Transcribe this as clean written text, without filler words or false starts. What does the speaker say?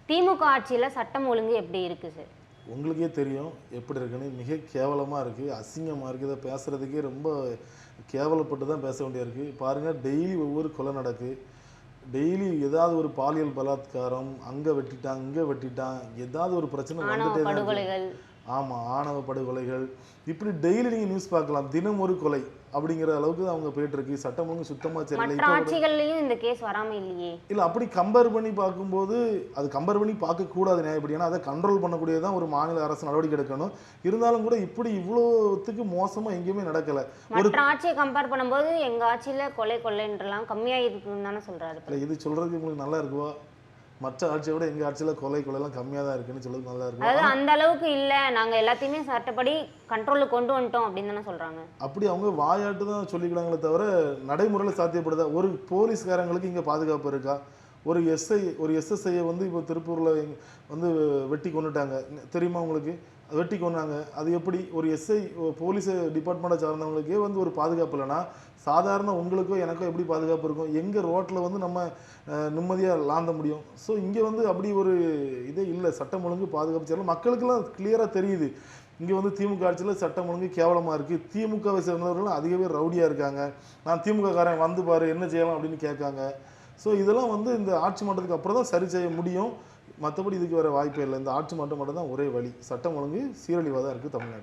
திமுக ஆட்சியில சட்டம் ஒழுங்கு எப்படி இருக்கு சார்? உங்களுக்கே தெரியும் எப்படி இருக்குன்னு. மிக கேவலமாக இருக்குது, அசிங்கமாக இருக்குது. இதை பேசுகிறதுக்கே ரொம்ப கேவலப்பட்டு தான் பேச வேண்டியா இருக்குது. பாருங்கள், டெய்லி ஒவ்வொரு கொலை நடக்கு. டெய்லி ஏதாவது ஒரு பாலியல் பலாத்காரம், அங்கே வெட்டிட்டான் இங்கே வெட்டிட்டான், ஏதாவது ஒரு பிரச்சனை வந்துட்டே தான் இருக்கு. ஆமாம், ஆணவ படுகொலைகள், இப்படி டெய்லி நீங்கள் நியூஸ் பார்க்கலாம். தினம் ஒரு கொலை அப்படிங்கிற அளவுக்கு அவங்க போயிட்டு இருக்கு. சட்டம் ஒழுங்கு சுத்தமாக சரியில்லை. ஆட்சிகள்லையும் இந்த கேஸ் வராம இல்லையே. இல்லை, அப்படி கம்பேர் பண்ணி பார்க்கும்போது அது கம்பேர் பண்ணி பார்க்கக்கூடாது நியாயப்படி. ஏன்னா அதை கண்ட்ரோல் பண்ணக்கூடியதான் ஒரு மாநில அரசு நடவடிக்கை எடுக்கணும். இருந்தாலும் கூட இப்படி இவ்வளோத்துக்கு மோசமாக எங்கேயுமே நடக்கலை. ஒரு ஆட்சியை கம்பேர் பண்ணும்போது எங்கள் ஆட்சியில் கொள்ளைன்றலாம் கம்மியாக இருக்குன்னு தானே சொல்கிறாரு. இல்லை, இது சொல்கிறதுக்கு உங்களுக்கு நல்லா இருக்குவா? மற்ற ஆட்சியை விட எங்கள் ஆட்சியில் கொலைலாம் கம்மியாக தான் இருக்குன்னு சொல்லுறது நல்லா இருக்கும். அதாவது அந்த அளவுக்கு இல்லை, நாங்கள் எல்லாத்தையுமே சட்டப்படி கண்ட்ரோலுக்கு கொண்டு வந்துட்டோம் அப்படின்னு தானே சொல்கிறாங்க. அப்படி அவங்க வாயாட்டு தான் சொல்லிக்கிறாங்களே தவிர நடைமுறையில் சாத்தியப்படுதா? ஒரு போலீஸ்காரங்களுக்கு இங்கே பாதுகாப்பு இருக்கா? ஒரு எஸ்எஸ்ஐயை வந்து இப்போ திருப்பூரில் வந்து வெட்டி கொண்டுட்டாங்க, தெரியுமா உங்களுக்கு? வெட்டி கொண்டாங்க. அது எப்படி ஒரு போலீஸ் டிபார்ட்மெண்ட்டை சார்ந்தவங்களுக்கே வந்து ஒரு பாதுகாப்பு இல்லைன்னா சாதாரண உங்களுக்கோ எனக்கோ எப்படி பாதுகாப்பு இருக்கும்? எங்கே ரோட்டில் வந்து நம்ம நிம்மதியாக லாந்த முடியும்? ஸோ இங்கே வந்து அப்படி ஒரு இதே இல்லை. சட்டம் ஒழுங்கு பாதுகாப்பு செய்யலாம். மக்களுக்கெல்லாம் கிளியராக தெரியுது இங்கே வந்து திமுக ஆட்சியில் சட்டம் ஒழுங்கு கேவலமாக இருக்குது. திமுகவை சேர்ந்தவர்களும் அதிகவே ரவுடியாக இருக்காங்க. நான் திமுக காரன் வந்து பாரு என்ன செய்யலாம் அப்படின்னு கேட்காங்க. ஸோ இதெல்லாம் வந்து இந்த ஆட்சி மாற்றத்துக்கு அப்புறம் தான் சரி செய்ய முடியும். மற்றபடி இதுக்கு வேறு வாய்ப்பே இல்லை. இந்த ஆட்சி மாற்றம் மட்டும் தான் ஒரே வழி. சட்டம் ஒழுங்கு சீரழிவாக தான் இருக்குது தமிழ்நாடு.